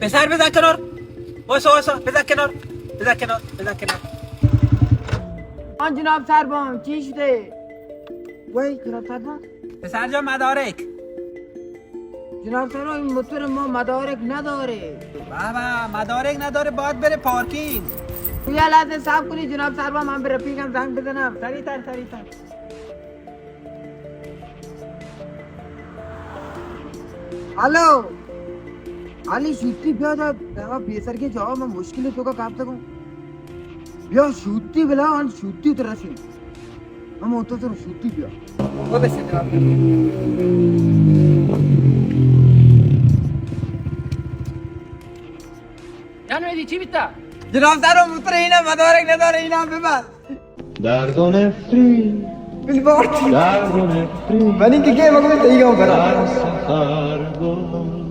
پسر بزن کنار. وایسا بزن کنار. آن جناب سربان چی شده؟ وای جناب سربان. پسر جان مدارک. جناب سربان این موتور ما مدارک نداره. بابا مدارک نداره باید بره پارکینگ. یه لحظه صبر کنی جناب سربان من به رفیقم زنگ بزنم. سریعتر. الو علی شوتی بیا دا بیسر के जाओ मैं मुश्किल है तो का काम सकूं بیا شوتی بلا آن شوتی تو رسیم हम होतो तो شوتی بیا او بسه جناب. جانویدی چی بیتا؟ جناب سربان موتور اینا مدارک نداره اینا ببر درد و نفری بالبارتی درد و نفری من اینکه که مگه دیگه اون برام در سفر بود